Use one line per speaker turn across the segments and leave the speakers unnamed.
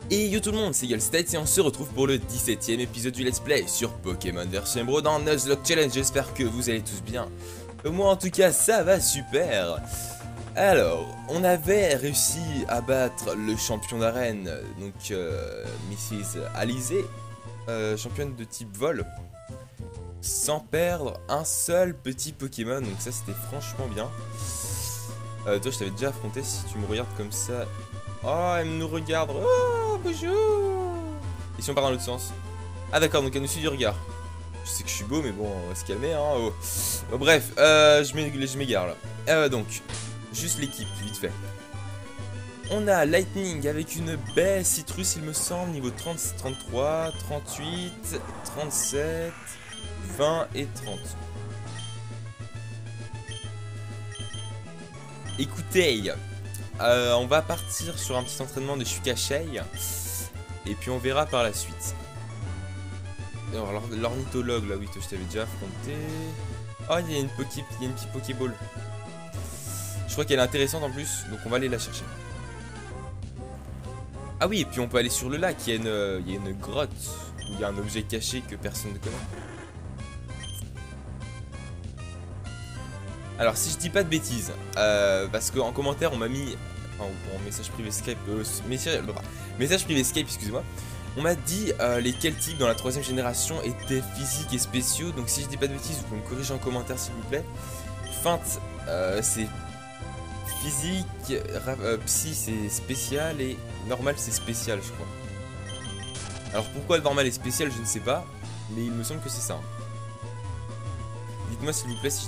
Et yo tout le monde, c'est Yolstate et on se retrouve pour le 17ème épisode du Let's Play sur Pokémon vs Emeraude dans Nuzlocke Challenge. J'espère que vous allez tous bien. Moi en tout cas ça va super. Alors, on avait réussi à battre le champion d'arène, donc Mrs. Alizé, championne de type vol, sans perdre un seul petit Pokémon, donc ça c'était franchement bien. Toi je t'avais déjà affronté, si tu me regardes comme ça. Oh, elle nous regarde. Oh, bonjour. Et si on part dans l'autre sens? Ah d'accord, donc elle nous suit du regard. Je sais que je suis beau, mais bon, on va se calmer, hein. Oh. Bon, bref, je m'égare là. Donc, juste l'équipe, vite fait. On a Lightning avec une baie citrus, il me semble, niveau 30, 33, 38, 37, 20 et 30. Écoutez, on va partir sur un petit entraînement de Shukashei et puis on verra par la suite. Alors l'ornithologue là, oui, je t'avais déjà affronté. Oh, il y a une petite Pokéball. Je crois qu'elle est intéressante en plus, donc on va aller la chercher. Ah oui, et puis on peut aller sur le lac, il y a une grotte où il y a un objet caché que personne ne connaît. Alors si je dis pas de bêtises, parce qu'en commentaire on m'a mis, en message privé Skype, message privé Skype, excusez-moi, on m'a dit lesquels types dans la 3ème génération étaient physiques et spéciaux. Donc si je dis pas de bêtises, vous pouvez me corriger en commentaire s'il vous plaît. Feinte c'est physique, psy c'est spécial et normal c'est spécial je crois. Alors pourquoi normal et spécial je ne sais pas, mais il me semble que c'est ça. Dites-moi s'il vous plaît si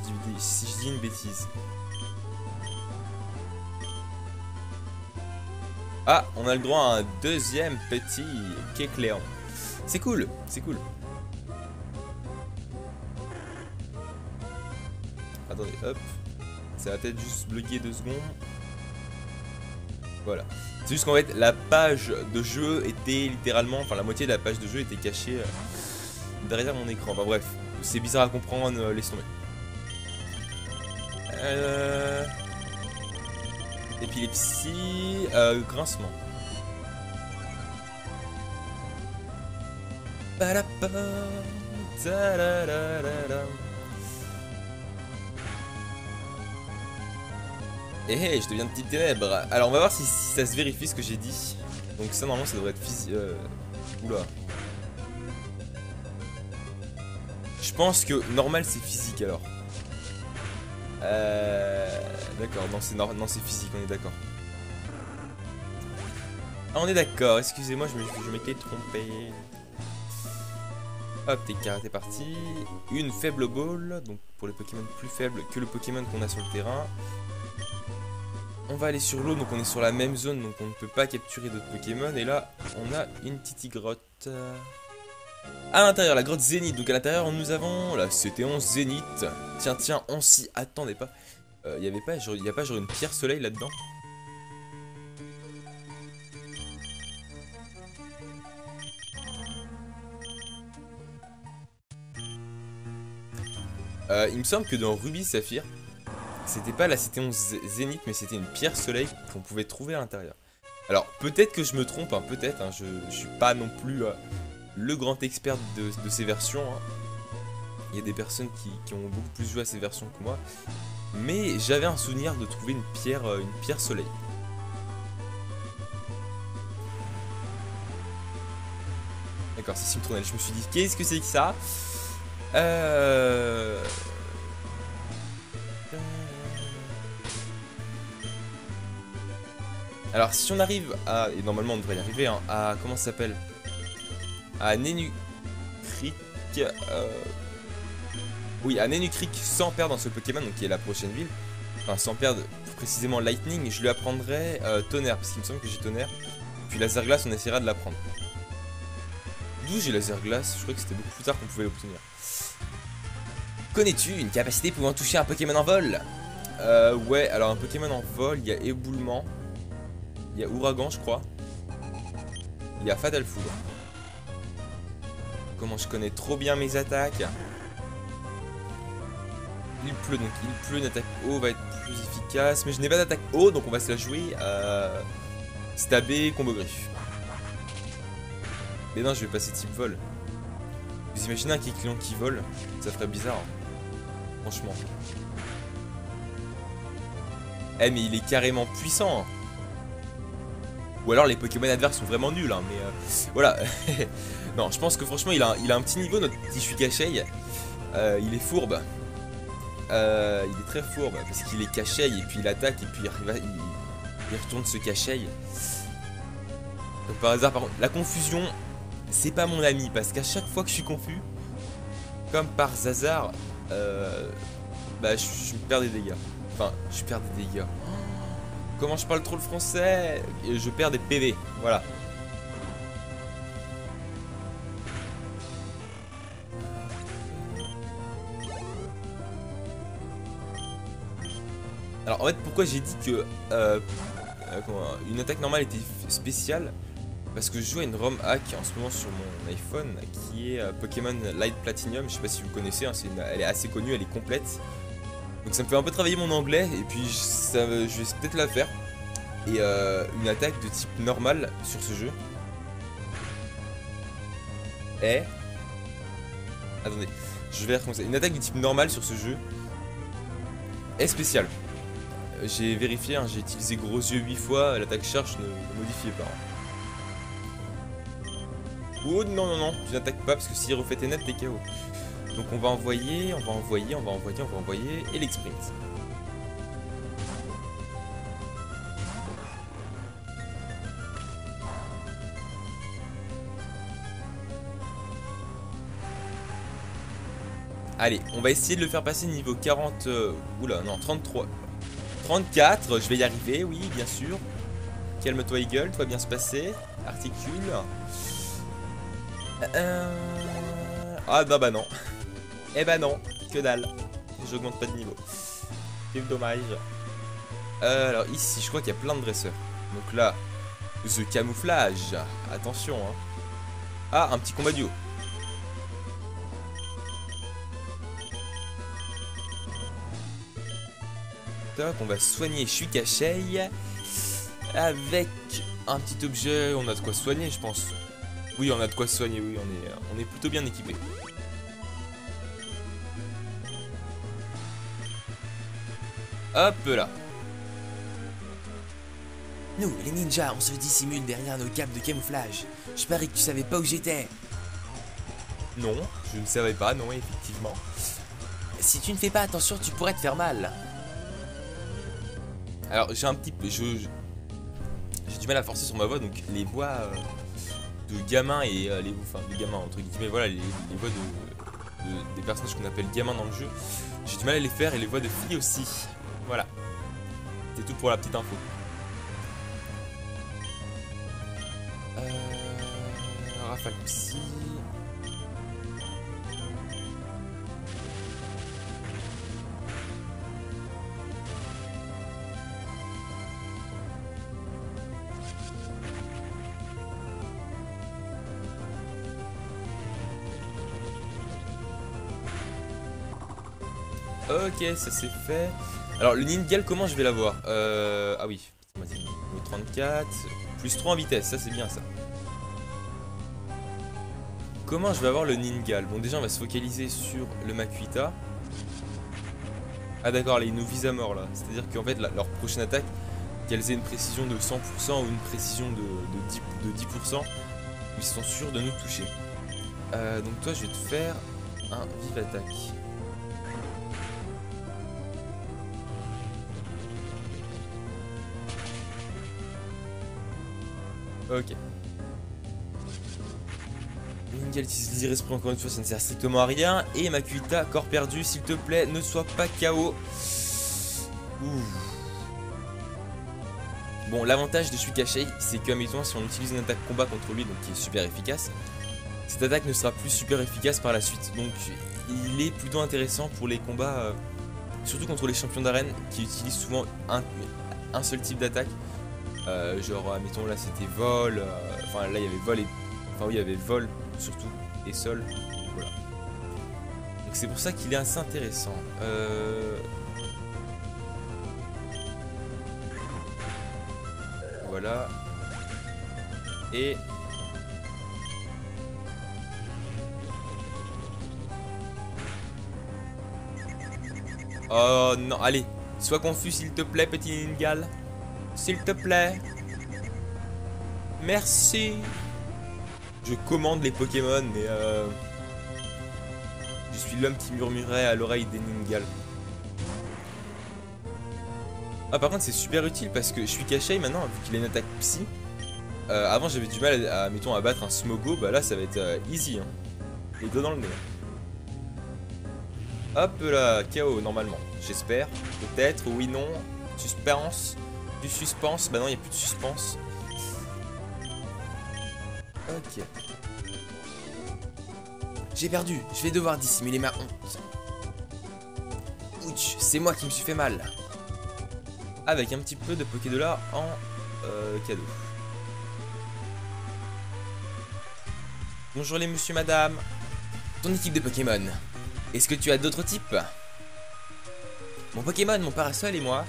je dis une bêtise. Ah, on a le droit à un deuxième petit Kecleon. C'est cool, c'est cool. Attendez, hop. Ça va peut-être juste bloquer 2 secondes. Voilà. C'est juste qu'en fait, la page de jeu était littéralement... Enfin, la moitié de la page de jeu était cachée derrière mon écran. Enfin bref. C'est bizarre à comprendre, laisse tomber. Épilepsie, grincement. Eh, je deviens de petites ténèbres. Alors on va voir si ça se vérifie ce que j'ai dit. Donc ça normalement ça devrait être physique. Oula. Je pense que normal c'est physique alors. D'accord, non c'est physique, on est d'accord. Ah on est d'accord, excusez-moi je m'étais trompé. Hop, t'es parti. Une faible ball, donc pour les Pokémon plus faibles que le Pokémon qu'on a sur le terrain. On va aller sur l'eau, donc on est sur la même zone, donc on ne peut pas capturer d'autres Pokémon. Et là, on a une petite grotte. À l'intérieur, la grotte Zénith. Donc à l'intérieur, nous avons la CT11 Zénith. Tiens, on s'y attendait pas. Il y a pas genre une pierre soleil là-dedans? Il me semble que dans Ruby Saphir, c'était pas la CT11 Zénith, mais c'était une pierre soleil qu'on pouvait trouver à l'intérieur. Alors peut-être que je me trompe, hein, peut-être. Hein, je suis pas non plus le grand expert de ces versions. Hein. Il y a des personnes qui ont beaucoup plus joué à ces versions que moi. Mais j'avais un souvenir de trouver une pierre soleil. D'accord, c'est Simtronel. Je me suis dit, qu'est-ce que c'est que ça? Alors si on arrive à... Et normalement on devrait y arriver, hein, à... Comment ça s'appelle? À Nenu Creek... Oui, à Nenu Creek sans perdre un seul Pokémon, donc qui est la prochaine ville. Enfin sans perdre précisément Lightning, je lui apprendrai Tonnerre, parce qu'il me semble que j'ai Tonnerre. Puis Laser Glace, on essaiera de l'apprendre. D'où j'ai Laser Glace? Je crois que c'était beaucoup plus tard qu'on pouvait l'obtenir. Connais-tu une capacité pouvant toucher un Pokémon en vol? Ouais, alors un Pokémon en vol, il y a Éboulement. Il y a Ouragan, je crois. Il y a Fatal Foudre. Comment je connais trop bien mes attaques. Il pleut, donc il pleut, une attaque eau va être plus efficace. Mais je n'ai pas d'attaque eau, donc on va se la jouer stabber, combo griffe. Mais non, je vais passer type vol. Vous imaginez un Kecleon qui vole? Ça ferait bizarre. Franchement. Eh mais il est carrément puissant. Ou alors les Pokémon adverses sont vraiment nuls, hein, mais voilà. Non, je pense que franchement il a un petit niveau, notre petit Shuikashei. Il est fourbe. Il est très fourbe parce qu'il est Kashei et puis il attaque et puis il retourne ce Kashei. Donc par hasard, par contre, la confusion, c'est pas mon ami parce qu'à chaque fois que je suis confus, comme par hasard, bah je perds des dégâts. Enfin, je perds des dégâts. Comment je parle trop le français? Je perds des PV, voilà. Alors en fait pourquoi j'ai dit que une attaque normale était spéciale? Parce que je joue à une ROM hack en ce moment sur mon iPhone qui est Pokémon Light Platinum. Je sais pas si vous connaissez, hein, elle est assez connue, elle est complète. Donc ça me fait un peu travailler mon anglais et puis je vais peut-être la faire. Et une attaque de type normal sur ce jeu est... Attendez, je vais recommencer. Une attaque de type normal sur ce jeu est spéciale. J'ai vérifié, hein, j'ai utilisé gros yeux 8 fois, l'attaque charge ne modifiait pas. Oh non non non, tu n'attaques pas parce que s'il refait tes nets, t'es KO. Donc on va envoyer, et l'exprint. Allez, on va essayer de le faire passer niveau 40... oula, non, 33. 34, je vais y arriver, oui, bien sûr. Calme-toi, Eagle, tout va bien se passer. Articule. Ah, non, bah non. Eh bah non, que dalle. J'augmente pas de niveau. Quel dommage. Alors ici, je crois qu'il y a plein de dresseurs. Donc là, The Camouflage. Attention, hein. Ah, un petit combat duo. On va soigner Shuikashei avec un petit objet. On a de quoi soigner, je pense. Oui, on a de quoi soigner. Oui, on est plutôt bien équipé. Hop là.
Nous, les ninjas, on se dissimule derrière nos capes de camouflage. Je parie que tu savais pas où j'étais.
Non, je ne savais pas, non, effectivement.
Si tu ne fais pas attention, tu pourrais te faire mal.
Alors j'ai un petit peu, j'ai du mal à forcer sur ma voix, donc les voix de gamins et de gamins entre guillemets, voilà, les voix des personnages qu'on appelle gamins dans le jeu, j'ai du mal à les faire, et les voix de filles aussi. Voilà, c'est tout pour la petite info. Rafale aussi. Ok, ça c'est fait. Alors le Ningal, comment je vais l'avoir? Ah oui, niveau 34, plus 3 en vitesse, ça c'est bien ça. Comment je vais avoir le Ningal? Bon déjà on va se focaliser sur le Makuhita. Ah d'accord, ils nous visent à mort là. C'est-à-dire qu'en fait leur prochaine attaque, qu'elles aient une précision de 100% ou une précision de 10%, ils sont sûrs de nous toucher. Donc toi je vais te faire un vive attaque. Ok. Ningal utilise l'irresprit encore une fois, ça ne sert strictement à rien. Et Makuhita, corps perdu, s'il te plaît, ne sois pas KO. Ouh. Bon, l'avantage de Shuikashei, c'est que, mettons, si on utilise une attaque combat contre lui, donc qui est super efficace, cette attaque ne sera plus super efficace par la suite. Donc, il est plutôt intéressant pour les combats, surtout contre les champions d'arène, qui utilisent souvent un seul type d'attaque. Genre, admettons, là c'était vol, enfin là il y avait vol et... Enfin oui, il y avait vol surtout, et sol, voilà. Donc c'est pour ça qu'il est assez intéressant. Voilà. Et... Oh non, allez. Sois confus s'il te plaît, petit Ningal. S'il te plaît. Merci. Je commande les Pokémon, mais je suis l'homme qui murmurait à l'oreille des Ningal. Ah, par contre, c'est super utile parce que je suis caché maintenant, vu qu'il a une attaque psy. Avant, j'avais du mal à, mettons, à battre un Smogo. Bah là, ça va être easy. Hein. Les doigts dans le nez. Hop là, KO normalement. J'espère. Peut-être, oui, non. Suspense. Du suspense. Bah non, il n'y a plus de suspense. Ok.
J'ai perdu, je vais devoir dissimuler ma honte. Ouch, c'est moi qui me suis fait mal.
Avec un petit peu de Pokédollars en cadeau. Bonjour les monsieur, madame.
Ton équipe de Pokémon, est-ce que tu as d'autres types?
Mon Pokémon, mon parasol et moi,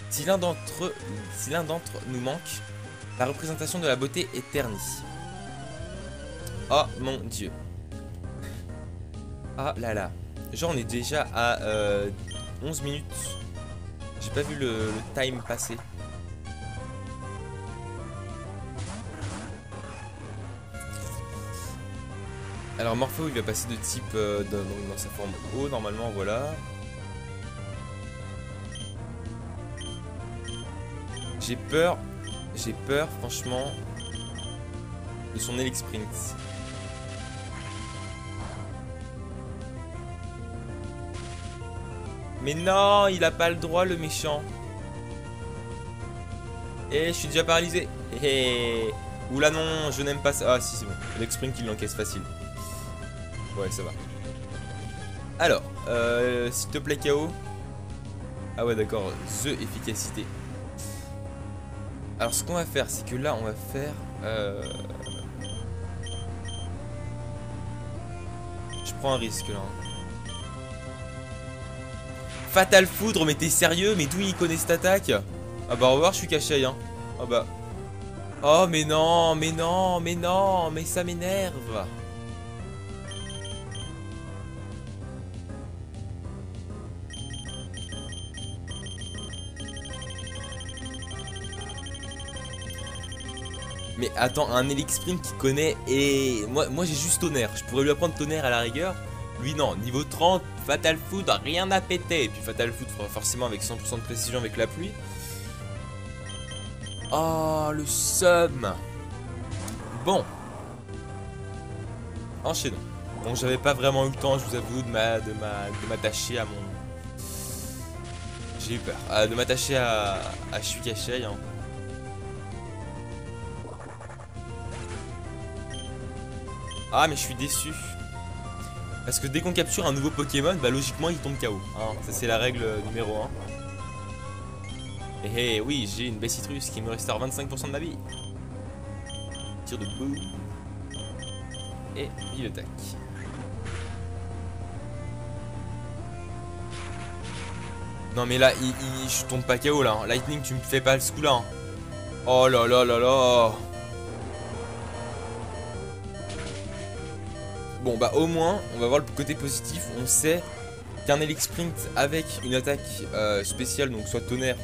si l'un d'entre nous manque, la représentation de la beauté est ternie. Oh mon dieu. Ah là là. Genre on est déjà à 11 minutes. J'ai pas vu le time passer. Alors Morpho il va passer de type dans sa forme eau normalement, voilà. J'ai peur franchement de son Elixprint. Mais non, il a pas le droit le méchant. Et je suis déjà paralysé. Oula non, je n'aime pas ça. Ah si c'est bon, l'Elixprint il l'encaisse facile. Ouais ça va. Alors, s'il te plaît KO. Ah ouais d'accord, The efficacité. Alors ce qu'on va faire, c'est que là on va faire... Je prends un risque là. Fatal Foudre, mais t'es sérieux? Mais d'où il connaît cette attaque? Ah bah au revoir, je suis caché hein. Ah bah... Oh mais non, mais non, mais non, mais ça m'énerve. Mais attends, un Elixprint qui connaît et... Moi j'ai juste tonnerre, je pourrais lui apprendre tonnerre à la rigueur. Lui non, niveau 30, Fatal Foudre, rien à péter. Et puis Fatal Foudre forcément avec 100% de précision avec la pluie. Oh le seum. Bon. Enchaînons. Bon j'avais pas vraiment eu le temps, je vous avoue, de m'attacher à mon... J'ai eu peur. De m'attacher à Shuikashai hein. Ah mais je suis déçu. Parce que dès qu'on capture un nouveau Pokémon, bah logiquement il tombe KO. Hein. Ça c'est la règle numéro 1. Et oui, j'ai une Bessitrus qui me restaure 25% de ma vie. Tir de boue. Et il attaque. Non mais là, je tombe pas KO là. Lightning, tu me fais pas ce coup là. Oh là là là là. Bon bah au moins, on va voir le côté positif. On sait qu'un Elixprint avec une attaque spéciale, donc soit tonnerre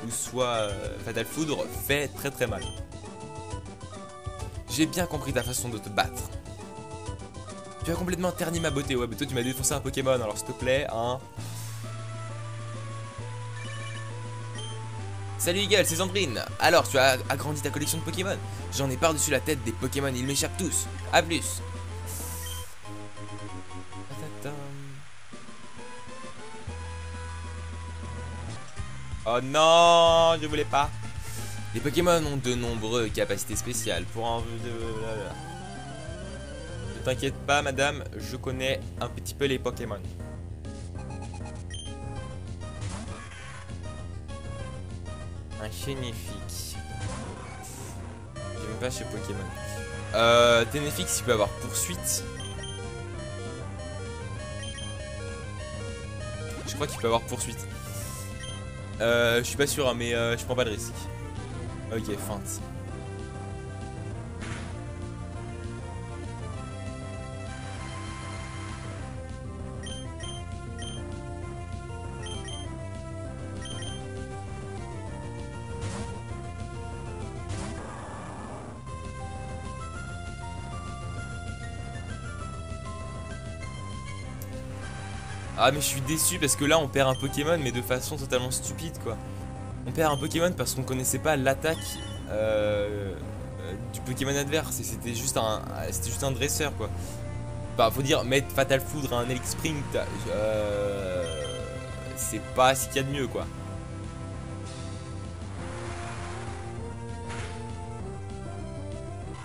ou soit Fatal Foudre, fait très très mal. J'ai bien compris ta façon de te battre. Tu as complètement terni ma beauté. Ouais, mais toi tu m'as défoncé un Pokémon, alors s'il te plaît, hein. Salut Eagle, c'est Sandrine. Alors, tu as agrandi ta collection de Pokémon? J'en ai par-dessus la tête des Pokémon, ils m'échappent tous. A plus. Oh non, je voulais pas. Les Pokémon ont de nombreuses capacités spéciales pour en... Ne t'inquiète pas madame, je connais un petit peu les Pokémon. Un Ténéfix. J'ai même pas chez Pokémon. Ténéfix il peut avoir poursuite. Je crois qu'il peut avoir poursuite. Je suis pas sûr hein, mais je prends pas de risque. Ok, feinte. Ah mais je suis déçu parce que là on perd un Pokémon mais de façon totalement stupide quoi. On perd un Pokémon parce qu'on connaissait pas l'attaque du Pokémon adverse et c'était juste un dresseur quoi. Bah faut dire mettre Fatal Foudre à un Elix Sprint, c'est pas ce qu'il y a de mieux quoi.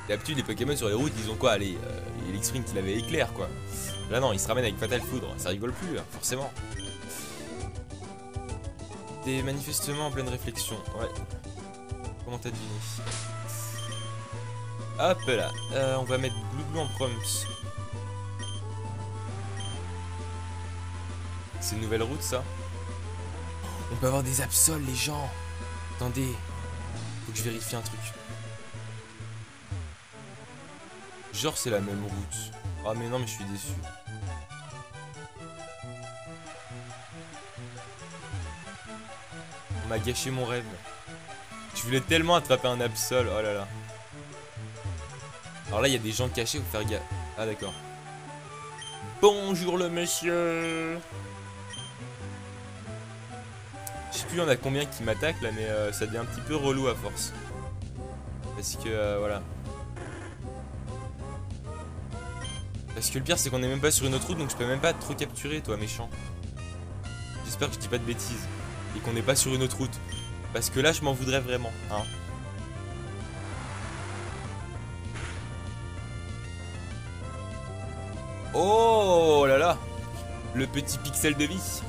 D'habitude les Pokémon sur les routes ils ont quoi, allez, Elix Sprint il avait éclair quoi. Là non, il se ramène avec Fatal Foudre, ça rigole plus, hein, forcément. T'es manifestement en pleine réflexion, ouais. Comment t'as deviné? Hop là, on va mettre Glouglou en proms. C'est une nouvelle route ça?
On peut avoir des absols, les gens.
Attendez, faut que je vérifie un truc. Genre c'est la même route. Ah mais non mais je suis déçu. On m'a gâché mon rêve. Je voulais tellement attraper un Absol, oh là là. Alors là il y a des gens cachés, faut faire gaffe. Ah d'accord. Bonjour le monsieur. Je sais plus il y en a combien qui m'attaquent là mais ça devient un petit peu relou à force. Parce que voilà. Parce que le pire c'est qu'on est même pas sur une autre route donc je peux même pas trop capturer toi méchant. J'espère que je dis pas de bêtises. Et qu'on n'est pas sur une autre route. Parce que là je m'en voudrais vraiment hein. Oh là là. Le petit pixel de vie.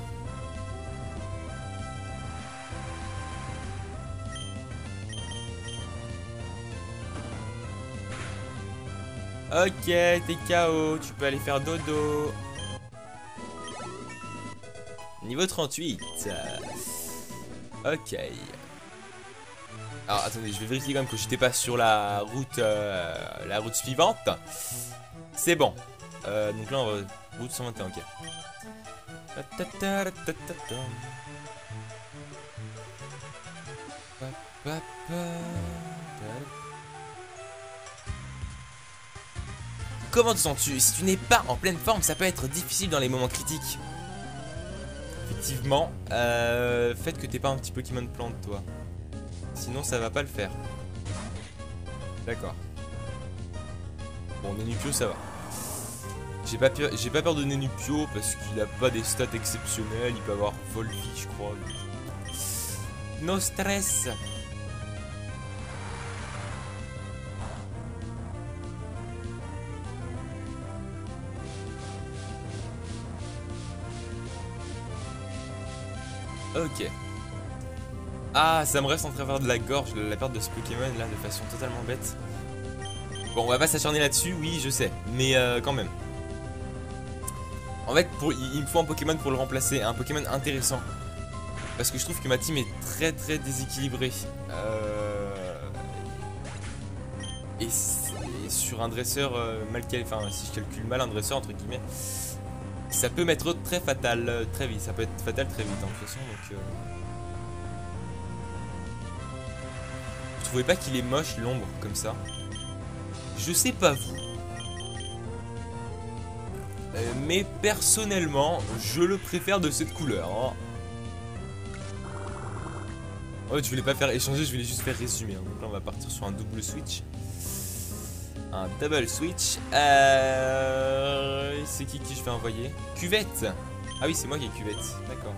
Ok, t'es KO, tu peux aller faire dodo. Niveau 38. Ok. Alors attendez, je vais vérifier quand même que j'étais pas sur la route suivante. C'est bon. Donc là on va route 121, ok.
Comment te sens-tu? Si tu n'es pas en pleine forme, ça peut être difficile dans les moments critiques.
Effectivement, faites que t'es pas un petit Pokémon plante toi. Sinon ça va pas le faire. D'accord. Bon, Nenupio ça va. J'ai pas peur de Nenupio parce qu'il a pas des stats exceptionnels. Il peut avoir Volvi je crois.
No stress.
Ok. Ah, ça me reste en travers de la gorge, la perte de ce Pokémon là de façon totalement bête. Bon, on va pas s'acharner là-dessus, oui, je sais, mais quand même. En fait, il me faut un Pokémon pour le remplacer, un Pokémon intéressant. Parce que je trouve que ma team est très très déséquilibrée. Et sur un dresseur mal calculé, enfin si je calcule mal un dresseur entre guillemets, ça peut m'être très fatal très vite, ça peut être fatal très vite hein, de toute façon donc... Vous trouvez pas qu'il est moche l'ombre comme ça? Je sais pas vous. Mais personnellement, je le préfère de cette couleur. Hein. Oh, je voulais pas faire échanger, je voulais juste faire résumer. Hein. Donc là, on va partir sur un double switch. Un double switch. C'est qui je fais envoyer? Cuvette. Ah oui, c'est moi qui ai cuvette. D'accord.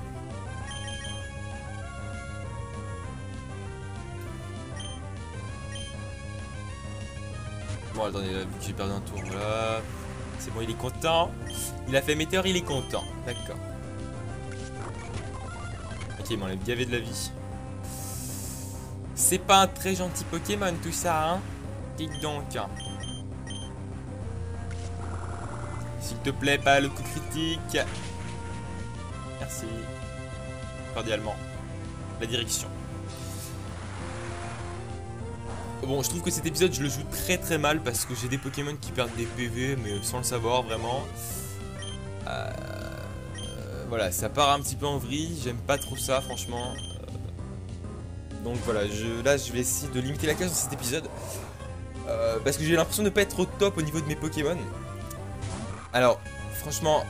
Bon, attendez, vu que j'ai perdu un tour, voilà. C'est bon, il est content. Il a fait météore, il est content. D'accord. Ok, il m'enlève gavé de la vie. C'est pas un très gentil Pokémon tout ça, hein. Dites donc. S'il te plaît, pas le coup critique. Merci. Cordialement. La direction. Bon, je trouve que cet épisode, je le joue très très mal parce que j'ai des Pokémon qui perdent des PV, mais sans le savoir vraiment. Voilà, ça part un petit peu en vrille, j'aime pas trop ça, franchement. Donc voilà, là, je vais essayer de limiter la casse dans cet épisode. Parce que j'ai l'impression de ne pas être au top au niveau de mes Pokémon. Alors, franchement,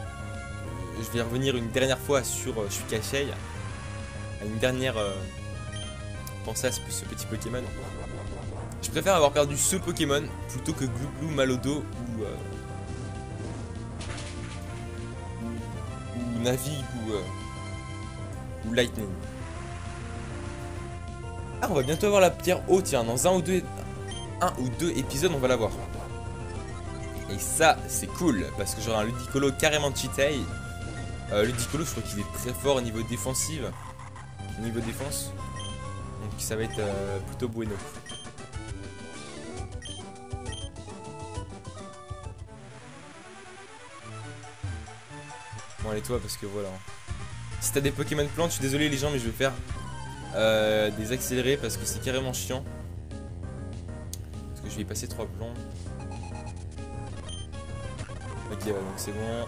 je vais revenir une dernière fois sur Shukashei. Une dernière pensée à ce petit Pokémon. Je préfère avoir perdu ce Pokémon plutôt que Glouglou, Malodo ou Navi ou Lightning. Ah, on va bientôt avoir la pierre haute, tiens, dans un ou deux épisodes, on va l'avoir. Et ça, c'est cool, parce que j'aurai un Ludicolo carrément cheaté. Ludicolo, je crois qu'il est très fort au niveau défensif. Au niveau défense. Donc ça va être plutôt bueno. Bon, allez, toi, parce que voilà. Si t'as des Pokémon plantes, je suis désolé les gens, mais je vais faire des accélérés parce que c'est carrément chiant. Parce que je vais y passer 3 plombs. Ok, ouais, donc c'est bon.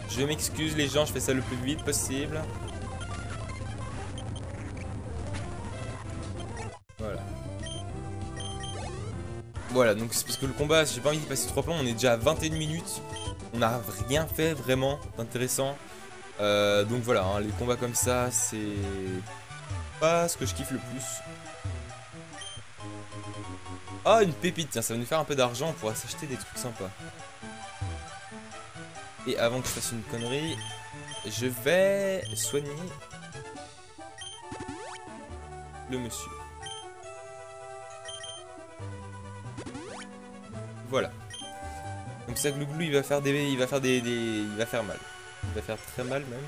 Je m'excuse les gens, je fais ça le plus vite possible. Voilà. Voilà, donc c'est parce que le combat, j'ai pas envie d'y passer 3 plombs, on est déjà à 21 minutes. On n'a rien fait vraiment d'intéressant. Donc voilà, hein, les combats comme ça, c'est pas ce que je kiffe le plus. Ah, une pépite, tiens, ça va nous faire un peu d'argent, on pourra s'acheter des trucs sympas. Et avant que je fasse une connerie, je vais soigner le monsieur. Voilà. Donc ça, Glouglou, il va faire mal. Il va faire très mal même.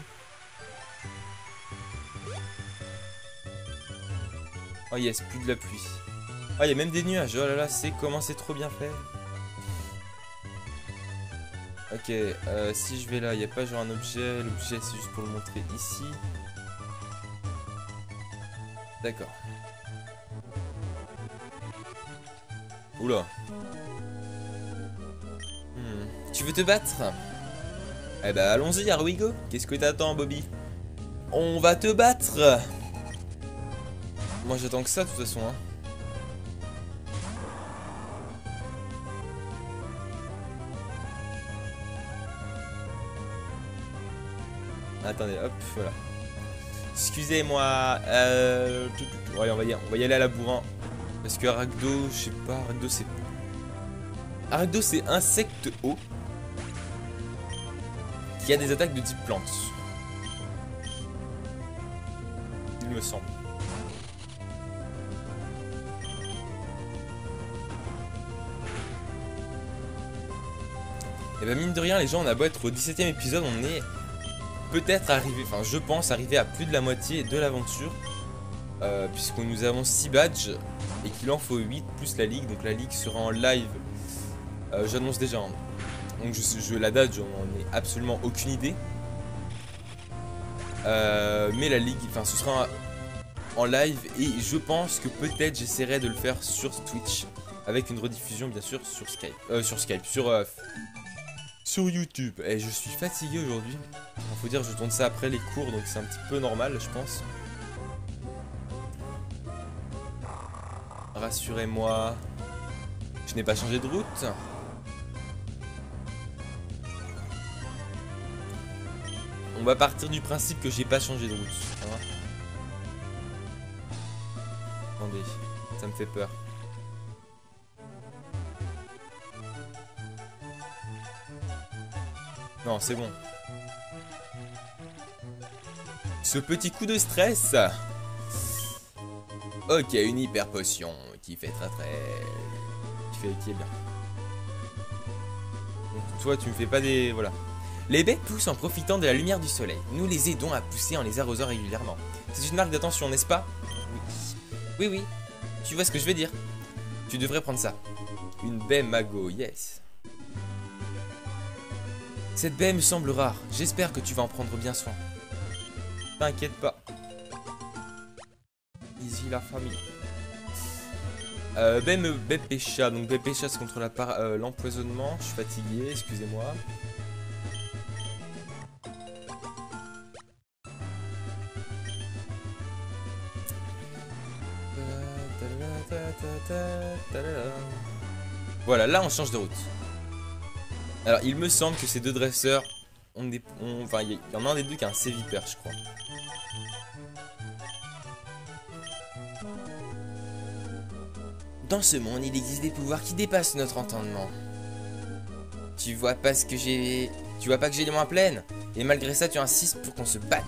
Oh yes, plus de la pluie. Oh, il y a même des nuages. Oh là là, c'est comment c'est trop bien fait. Ok, si je vais là, il n'y a pas genre un objet. L'objet, c'est juste pour le montrer ici. D'accord. Oula. Tu veux te battre? Eh ben allons-y, here we go. Qu'est-ce que t'attends, Bobby? On va te battre. Moi j'attends que ça de toute façon, hein. Attendez, hop, voilà. Excusez-moi. Ouais, on va y aller à la bourrin. Parce que Aragdo, je sais pas, Aragdo c'est insecte eau qui a des attaques de type plante. Il me semble. Et bah mine de rien les gens, on a beau être au 17e épisode, on est peut-être arrivé, enfin je pense arriver à plus de la moitié de l'aventure. Puisque nous avons 6 badges et qu'il en faut 8 plus la ligue. Donc la ligue sera en live, j'annonce déjà, hein. Donc la date, j'en ai absolument aucune idée. Mais la ligue, enfin ce sera en live. Et je pense que peut-être j'essaierai de le faire sur Twitch, avec une rediffusion bien sûr sur Skype, sur YouTube. Et je suis fatigué aujourd'hui. Faut dire, je tourne ça après les cours, donc c'est un petit peu normal je pense. Rassurez-moi, je n'ai pas changé de route. On va partir du principe que j'ai pas changé de route, hein. Attendez, ça me fait peur. Non, c'est bon. Ce petit coup de stress. Ok, une hyper potion qui fait qui est bien. Donc toi, tu me fais pas des... Voilà. Les baies poussent en profitant de la lumière du soleil. Nous les aidons à pousser en les arrosant régulièrement. C'est une marque d'attention, n'est-ce pas? Oui. Oui. Tu vois ce que je veux dire. Tu devrais prendre ça. Une baie mago, yes. Cette baie me semble rare. J'espère que tu vas en prendre bien soin. T'inquiète pas. Easy la famille. Baie Pécha. Donc baie Pécha c'est contre l'empoisonnement. Je suis fatigué, excusez-moi. Voilà, là on change de route. Alors il me semble que ces deux dresseurs, enfin il y en a un des deux qui a un Sévipère je crois.
Dans ce monde, il existe des pouvoirs qui dépassent notre entendement. Tu vois pas que j'ai les mains pleines. Et malgré ça, tu insistes pour qu'on se batte.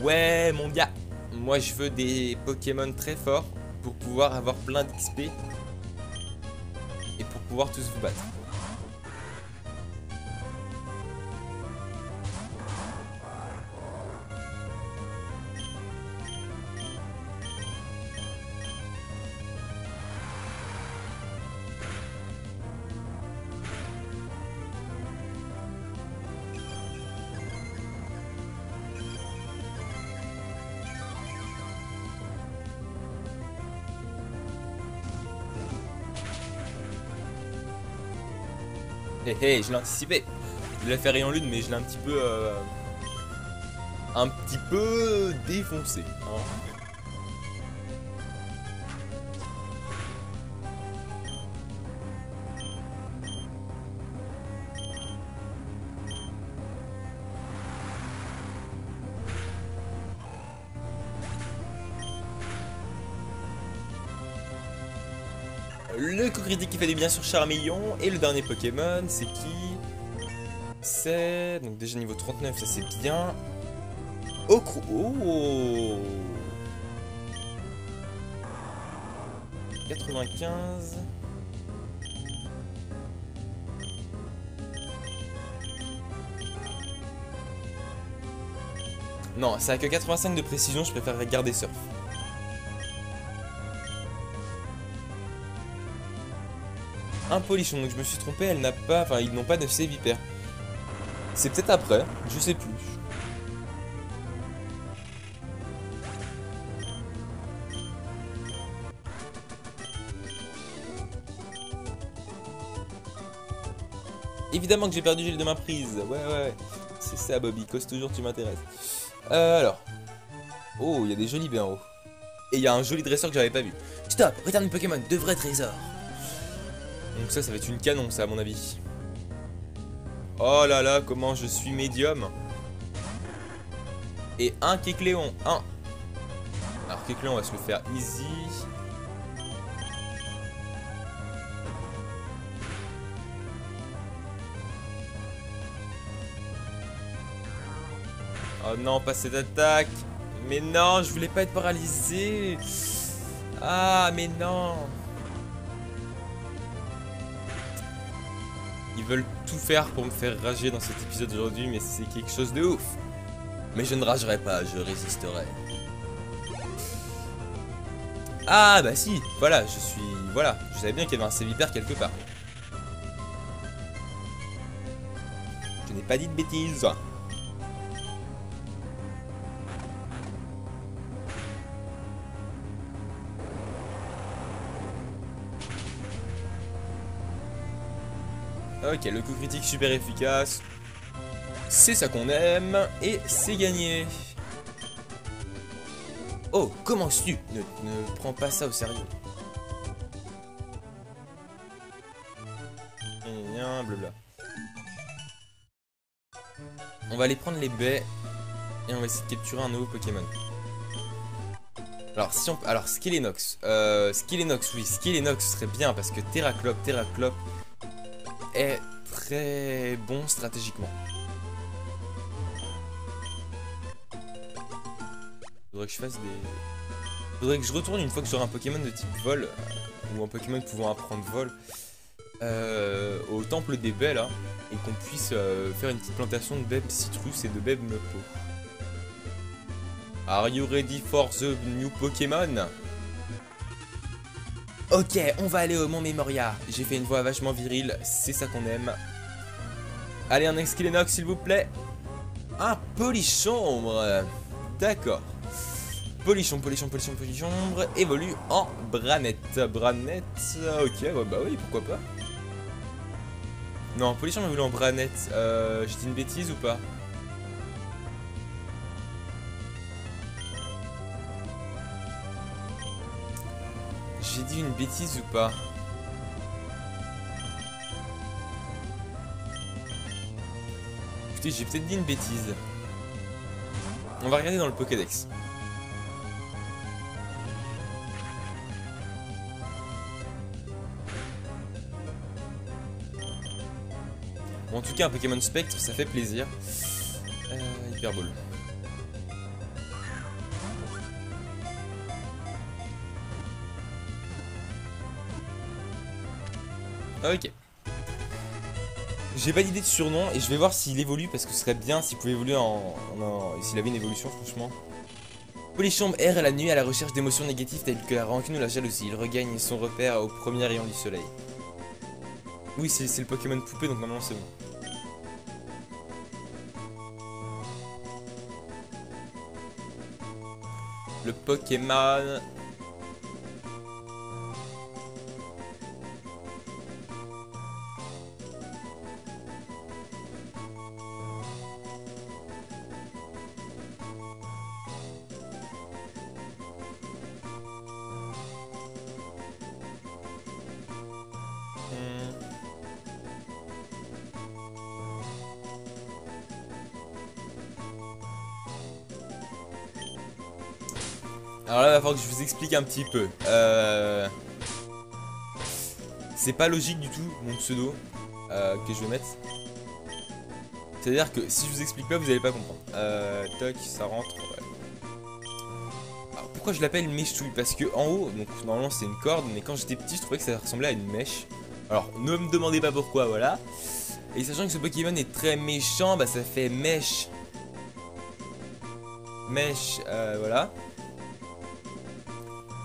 Ouais mon gars, moi je veux des Pokémon très forts pour pouvoir avoir plein d'XP et pour pouvoir tous vous battre. Hé hé, je l'ai anticipé. Je l'ai fait rayon lune, mais je l'ai un petit peu défoncé. Hein. Le coup critique qui fait du bien sur Charmeleon. Et le dernier Pokémon, c'est qui? C'est... Donc déjà niveau 39, ça c'est bien. Okru... Oh 95... Non, ça a que 85 de précision, je préférerais garder Surf. Un Polichon, donc je me suis trompé, elle n'a pas... Enfin, ils n'ont pas de Sévipère. C'est peut-être après, je sais plus. Évidemment que j'ai perdu gel de ma prise. Ouais. C'est ça, Bobby. Cause toujours, tu m'intéresses. Alors. Oh, il y a des jolis bien en haut. Et il y a un joli dresseur que j'avais pas vu.
Stop, return Pokémon, de vrais trésors.
Donc ça va être une canon, ça, à mon avis. Oh là là, comment je suis médium. Et un Kecleon. Alors, Kecleon, on va se le faire easy. Oh non, pas cette attaque. Mais non, je voulais pas être paralysé. Ah, mais non. Ils veulent tout faire pour me faire rager dans cet épisode aujourd'hui, mais c'est quelque chose de ouf. Mais je ne ragerai pas, je résisterai. Ah bah si, voilà, voilà, je savais bien qu'il y avait un Sévipère quelque part. Je n'ai pas dit de bêtises. Ok, le coup critique super efficace. C'est ça qu'on aime. Et c'est gagné. Oh, commences-tu? Ne prends pas ça au sérieux. Et un blabla. On va aller prendre les baies. Et on va essayer de capturer un nouveau Pokémon. Alors, si on... Alors, Skellenox. Skellenox, oui. Skellenox serait bien parce que Terraclope est très bon stratégiquement. Faudrait que je fasse des... Faudrait que je retourne une fois que j'aurai un Pokémon de type vol, ou un Pokémon pouvant apprendre vol, au temple des baies là, et qu'on puisse faire une petite plantation de baies citrus et de baies mepo. Are you ready for the new Pokémon?
Ok, on va aller au Mont Memoria.
J'ai fait une voix vachement virile, c'est ça qu'on aime. Allez, un Skellenox s'il vous plaît. Un Polichombre. D'accord. Polichon évolue en Branette. Ok, bah oui, pourquoi pas. Non, Polichon évolue en Branette. J'ai dit une bêtise ou pas? J'ai dit une bêtise ou pas? écoutez, j'ai peut-être dit une bêtise. On va regarder dans le Pokédex. Bon, en tout cas, un Pokémon Spectre, ça fait plaisir. Hyper Ball. Ok. J'ai pas d'idée de surnom et je vais voir s'il évolue parce que ce serait bien s'il pouvait évoluer s'il avait une évolution franchement. Polichombe erre la nuit à la recherche d'émotions négatives telles que la rancune ou la jalousie. Il regagne son repère au premier rayon du soleil. Oui, c'est le Pokémon poupée donc maintenant c'est bon. Le Pokémon... Alors là, il va falloir que je vous explique un petit peu. C'est pas logique du tout, mon pseudo que je vais mettre. C'est-à-dire que si je vous explique pas, vous allez pas comprendre. Toc, ça rentre. Ouais. Alors, pourquoi je l'appelle mèche-touille? Parce que en haut, donc normalement c'est une corde, mais quand j'étais petit, je trouvais que ça ressemblait à une mèche. Alors, ne me demandez pas pourquoi, voilà. Et sachant que ce Pokémon est très méchant, bah ça fait mèche. Mèche, voilà.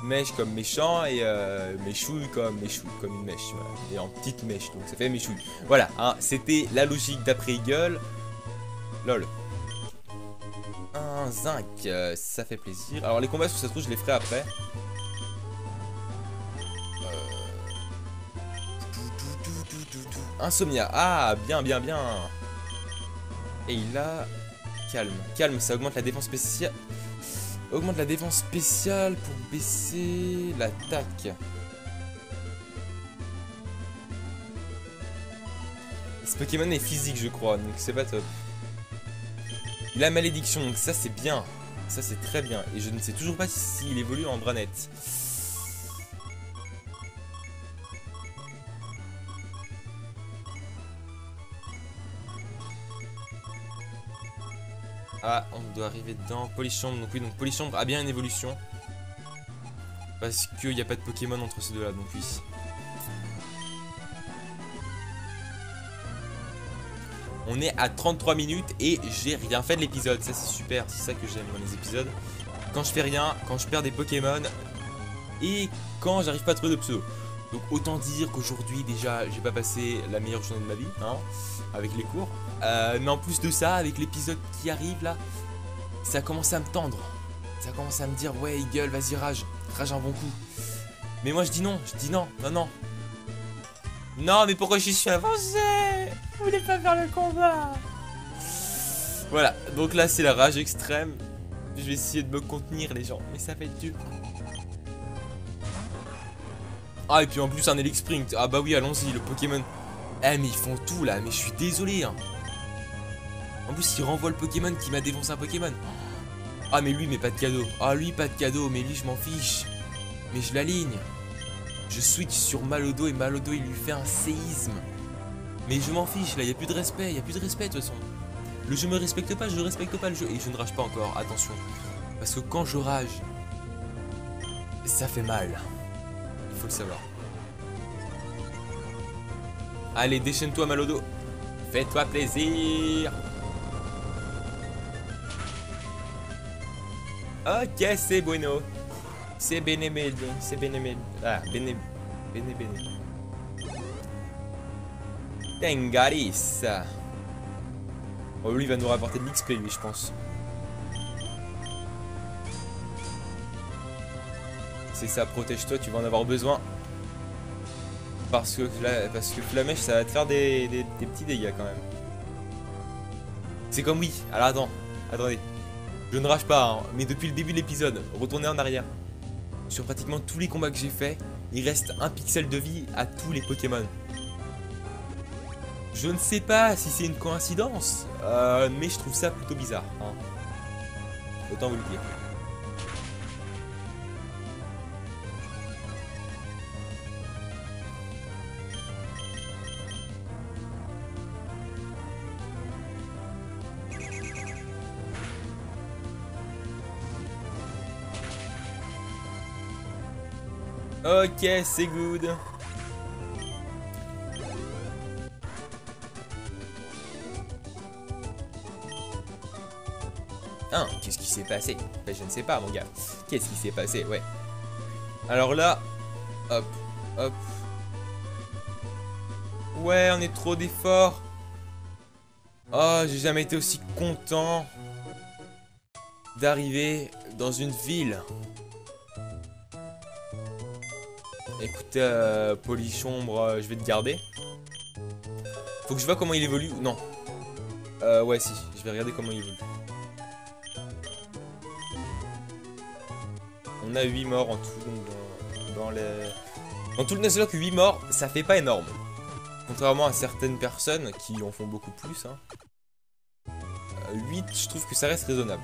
Mèche comme méchant et méchouille comme une mèche, voilà. Et en petite mèche, donc ça fait méchouille. Voilà, hein, c'était la logique d'après Eagle. Lol. Un zinc, ça fait plaisir. Alors les combats sur cette route, je les ferai après. Insomnia, ah bien bien bien. Et il a calme, calme, ça augmente la défense spéciale. Augmente la défense spéciale pour baisser l'attaque. Ce Pokémon est physique je crois, donc c'est pas top. Il a malédiction, donc ça c'est bien. Ça c'est très bien. Et je ne sais toujours pas s'il évolue en Branette. Ah, on doit arriver dedans. Polichombre, donc oui, donc Polichombre a bien une évolution. Parce qu'il n'y a pas de Pokémon entre ces deux-là, donc oui. On est à 33 minutes et j'ai rien fait de l'épisode. Ça c'est super, c'est ça que j'aime dans les épisodes. Quand je fais rien, quand je perds des Pokémon et quand j'arrive pas à trouver de pseudo. Donc autant dire qu'aujourd'hui déjà j'ai pas passé la meilleure journée de ma vie, hein, avec les cours. Mais en plus de ça, avec l'épisode qui arrive là, ça commence à me tendre. Ça commence à me dire ouais Eagle, vas-y rage un bon coup. Mais moi je dis non, non. Non mais pourquoi je suis avancé? Vous voulez pas faire le combat? Voilà, donc là c'est la rage extrême. Je vais essayer de me contenir les gens, mais ça va être dur. Ah et puis en plus un Helix Sprint. Ah bah oui allons-y le Pokémon. Eh mais ils font tout là, mais je suis désolé hein. En plus il renvoie le Pokémon qui m'a défoncé un Pokémon. Ah mais lui mais pas de cadeau. Ah lui pas de cadeau, mais lui je m'en fiche. Mais je l'aligne. Je switch sur Malodo et Malodo il lui fait un séisme. Mais je m'en fiche là, y a plus de respect, de toute façon. Le jeu me respecte pas, je respecte pas le jeu. Et je ne rage pas encore, attention. Parce que quand je rage, ça fait mal. Il faut le savoir. Allez, déchaîne-toi Malodo. Fais-toi plaisir. Ok, c'est bueno. C'est bénémel. C'est bénémel. Ah, béné. Tengaris. Oh, lui il va nous rapporter de l'XP, lui, je pense. C'est ça, protège-toi, tu vas en avoir besoin. Parce que Flamèche, ça va te faire des petits dégâts quand même. C'est comme oui. Alors attendez. Je ne rage pas, hein, mais depuis le début de l'épisode, retournez en arrière. Sur pratiquement tous les combats que j'ai fait, il reste un pixel de vie à tous les Pokémon. Je ne sais pas si c'est une coïncidence, mais je trouve ça plutôt bizarre. Hein. Autant vous le dire. Ok, c'est good. Hein, qu'est-ce qui s'est passé? Ben, je ne sais pas, mon gars. Qu'est-ce qui s'est passé? Ouais. Alors là, hop, hop. Ouais, on est trop d'efforts. Oh, j'ai jamais été aussi content d'arriver dans une ville. Écoute, Polichombre, je vais te garder. Faut que je vois comment il évolue. Non. Ouais, si. Je vais regarder comment il évolue. On a 8 morts en tout. Donc dans tout le Nuzlocke, 8 morts, ça fait pas énorme. Contrairement à certaines personnes qui en font beaucoup plus. Hein. 8, je trouve que ça reste raisonnable.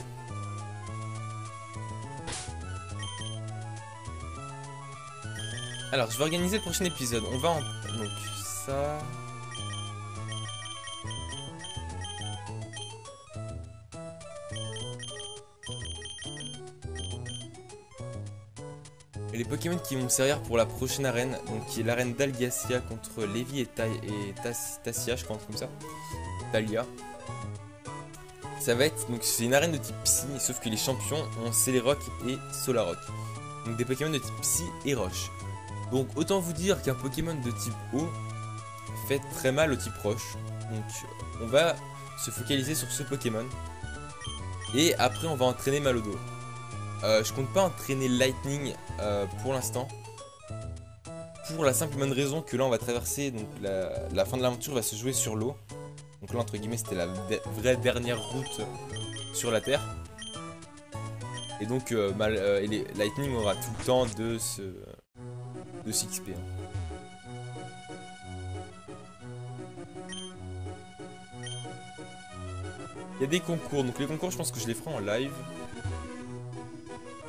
Alors, je vais organiser le prochain épisode. On va en... Donc, ça... Et les Pokémon qui vont me servir pour la prochaine arène, donc qui est l'arène d'Algacia contre Lévi et Tassia, je crois, comme ça. Talia. Ça va être... Donc, c'est une arène de type Psy, sauf que les champions ont Celerock et Solrock. Donc, des Pokémon de type Psy et Roche. Donc autant vous dire qu'un Pokémon de type eau fait très mal au type roche. Donc on va se focaliser sur ce Pokémon. Et après on va entraîner Malodo. Je compte pas entraîner Lightning pour l'instant. Pour la simple bonne raison que là on va traverser, donc la fin de l'aventure va se jouer sur l'eau. Donc là entre guillemets c'était la vraie dernière route sur la Terre. Et donc Lightning aura tout le temps de s'XP. Il y a des concours, donc les concours je pense que je les ferai en live.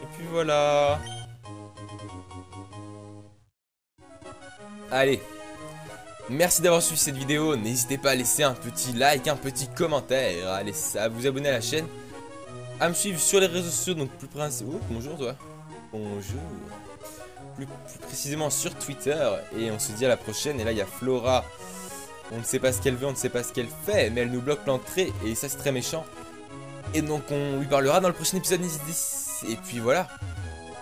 Et puis voilà. Allez. Merci d'avoir suivi cette vidéo, n'hésitez pas à laisser un petit like, un petit commentaire, à vous abonner à la chaîne, à me suivre sur les réseaux sociaux, donc plus principalement... Oh, bonjour toi. Bonjour. Plus précisément sur Twitter, et on se dit à la prochaine. Et là il y a Flora, on ne sait pas ce qu'elle veut, on ne sait pas ce qu'elle fait, mais elle nous bloque l'entrée et ça c'est très méchant. Et donc on lui parlera dans le prochain épisode, n'hésitez. Et puis voilà,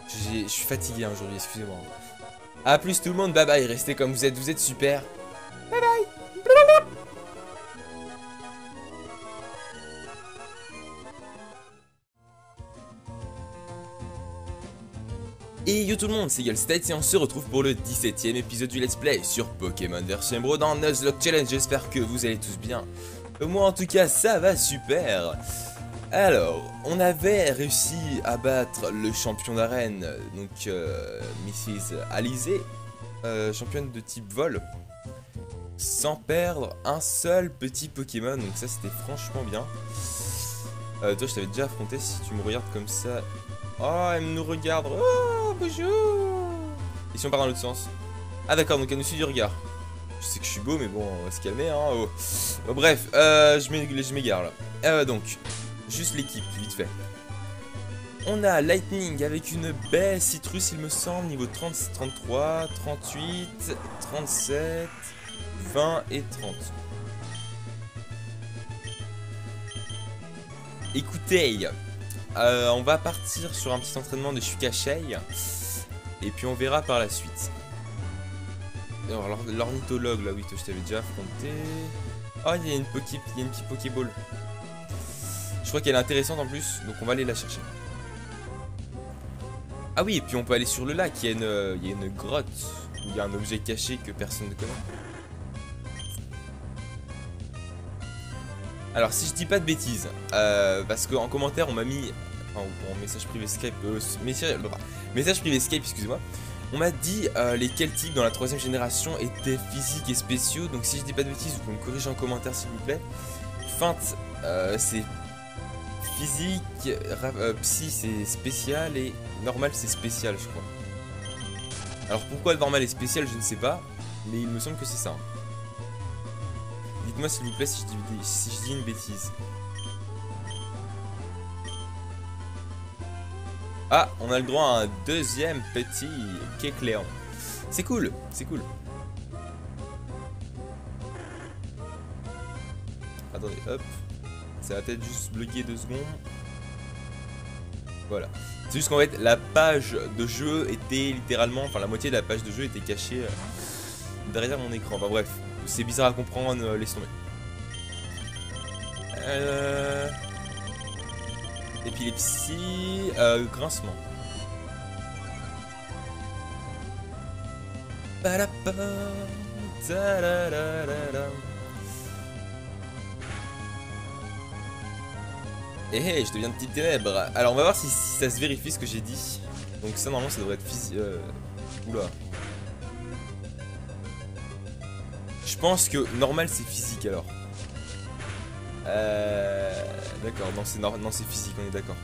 je suis fatigué aujourd'hui, excusez-moi. A plus tout le monde, bye bye, restez comme vous êtes super. Bye bye. Et yo tout le monde, c'est Yolstate et on se retrouve pour le 17ème épisode du Let's Play sur Pokémon Version Bro dans Nuzlocke Challenge. J'espère que vous allez tous bien. Moi en tout cas ça va super. Alors, on avait réussi à battre le champion d'arène, donc Mrs. Alizé, championne de type vol, sans perdre un seul petit Pokémon, donc ça c'était franchement bien. Toi je t'avais déjà affronté, si tu me regardes comme ça. Oh, elle nous regarde. Oh, bonjour. Et si on part dans l'autre sens? Ah d'accord, donc elle nous suit du regard. Je sais que je suis beau, mais bon, on va se calmer, hein. Oh. Oh, bref, je m'égare là. Donc, juste l'équipe, vite fait. On a Lightning avec une baie citrus, il me semble, niveau 30, 33, 38, 37, 20 et 30. Écoutez, on va partir sur un petit entraînement de Shukashei. Et puis on verra par la suite. Alors l'ornithologue là, oui, je t'avais déjà affronté. Oh, il y a une petite Pokéball. Je crois qu'elle est intéressante en plus, donc on va aller la chercher. Ah oui, et puis on peut aller sur le lac, il y a une grotte où il y a un objet caché que personne ne connaît. Alors si je dis pas de bêtises, parce qu'en commentaire on m'a mis, enfin, en message privé Skype, message privé Skype, excusez-moi, On m'a dit les Celtiques dans la 3ème génération étaient physiques et spéciaux. Donc si je dis pas de bêtises, vous pouvez me corriger en commentaire s'il vous plaît. Feinte, c'est physique, psy c'est spécial et normal c'est spécial je crois. Alors pourquoi normal et spécial je ne sais pas, mais il me semble que c'est ça. Dites-moi s'il vous plaît si je dis une bêtise. Ah, on a le droit à un deuxième petit Kecleon. C'est cool, c'est cool. Attendez, hop. Ça va peut-être juste bloquer 2 secondes. Voilà. C'est juste qu'en fait, la page de jeu était littéralement... Enfin, la moitié de la page de jeu était cachée derrière mon écran. Enfin bref, c'est bizarre à comprendre, laisse tomber. Épilepsie, grincement. Eh, je deviens de petites ténèbres. Alors on va voir si ça se vérifie ce que j'ai dit. Donc ça normalement ça devrait être physique. Oula. Je pense que normal c'est physique alors. D'accord, non c'est physique, on est d'accord.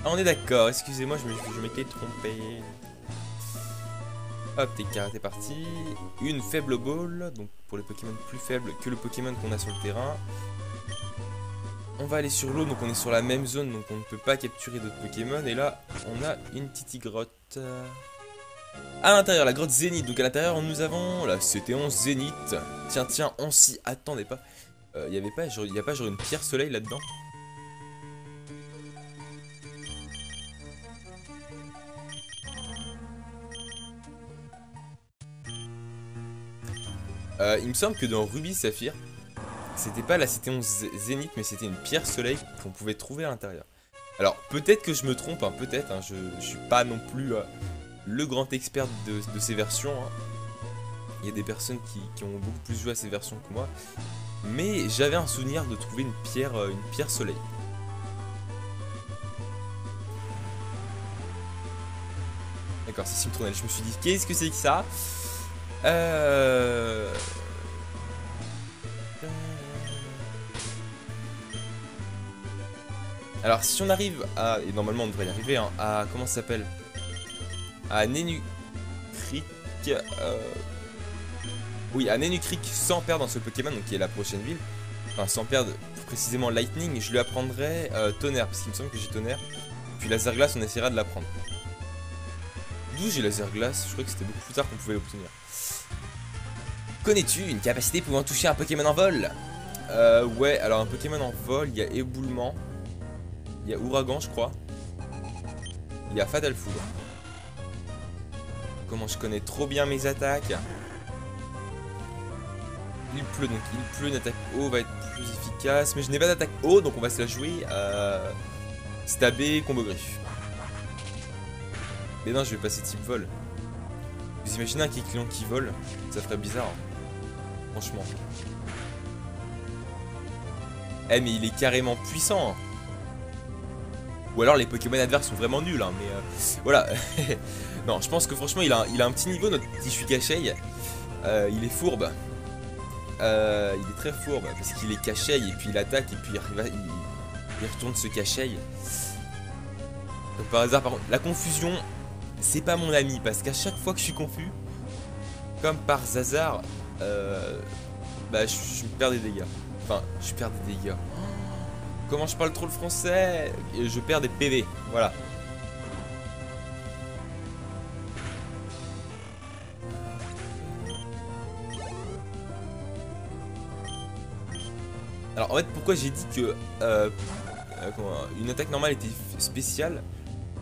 Ah, on est d'accord, excusez-moi, je m'étais trompé. Hop, t'es karaté parti. Une faible ball, donc pour les Pokémon plus faibles que le Pokémon qu'on a sur le terrain. On va aller sur l'eau, donc on est sur la même zone, donc on ne peut pas capturer d'autres Pokémon. Et là, on a une petite grotte. À l'intérieur, la grotte Zénith. Donc à l'intérieur, nous avons la CT11 Zénith. Tiens, on s'y attendait pas. Il y a pas genre une pierre soleil là-dedans? Il me semble que dans Ruby Saphir, c'était pas la CT11 Zénith, mais c'était une pierre soleil qu'on pouvait trouver à l'intérieur. Alors peut-être que je me trompe, hein, peut-être. Hein, je suis pas non plus le grand expert de ces versions. Hein. Il y a des personnes qui ont beaucoup plus joué à ces versions que moi. Mais j'avais un souvenir de trouver une pierre soleil. D'accord, c'est Simtronel. Je me suis dit, qu'est-ce que c'est que ça? Alors si on arrive à... Et normalement on devrait y arriver, hein, à... Comment ça s'appelle? À Nenu Creek... Oui, à Nenu Creek sans perdre dans ce Pokémon, donc qui est la prochaine ville. Enfin, sans perdre précisément Lightning, je lui apprendrai Tonnerre, parce qu'il me semble que j'ai Tonnerre. Puis Laser Glace, on essaiera de l'apprendre. D'où j'ai Laser Glace? Je crois que c'était beaucoup plus tard qu'on pouvait l'obtenir. Connais-tu une capacité pouvant toucher un Pokémon en vol? Ouais, alors un Pokémon en vol, il y a Éboulement. Il y a Ouragan, je crois. Il y a Fatal Foudre. Comment je connais trop bien mes attaques. Il pleut, donc il pleut, une attaque eau va être plus efficace. Mais je n'ai pas d'attaque eau, donc on va se la jouer stabé, combo griffe. Mais non, je vais passer type vol. Vous imaginez un Kecleon qui vole? Ça ferait bizarre, hein. Franchement. Eh mais il est carrément puissant, hein. Ou alors les Pokémon adverses sont vraiment nuls, hein, mais voilà. Non, je pense que franchement il a un petit niveau, notre Tissu Cacheille. Il est fourbe. Il est très fourbe parce qu'il est Cacheille et puis il attaque et puis il retourne ce Cacheille. Donc par hasard, par contre, la confusion, c'est pas mon ami parce qu'à chaque fois que je suis confus, comme par hasard, bah je perds des dégâts. Enfin, je perds des dégâts. Comment je parle trop le français? Je perds des PV, voilà. Alors en fait pourquoi j'ai dit que une attaque normale était spéciale?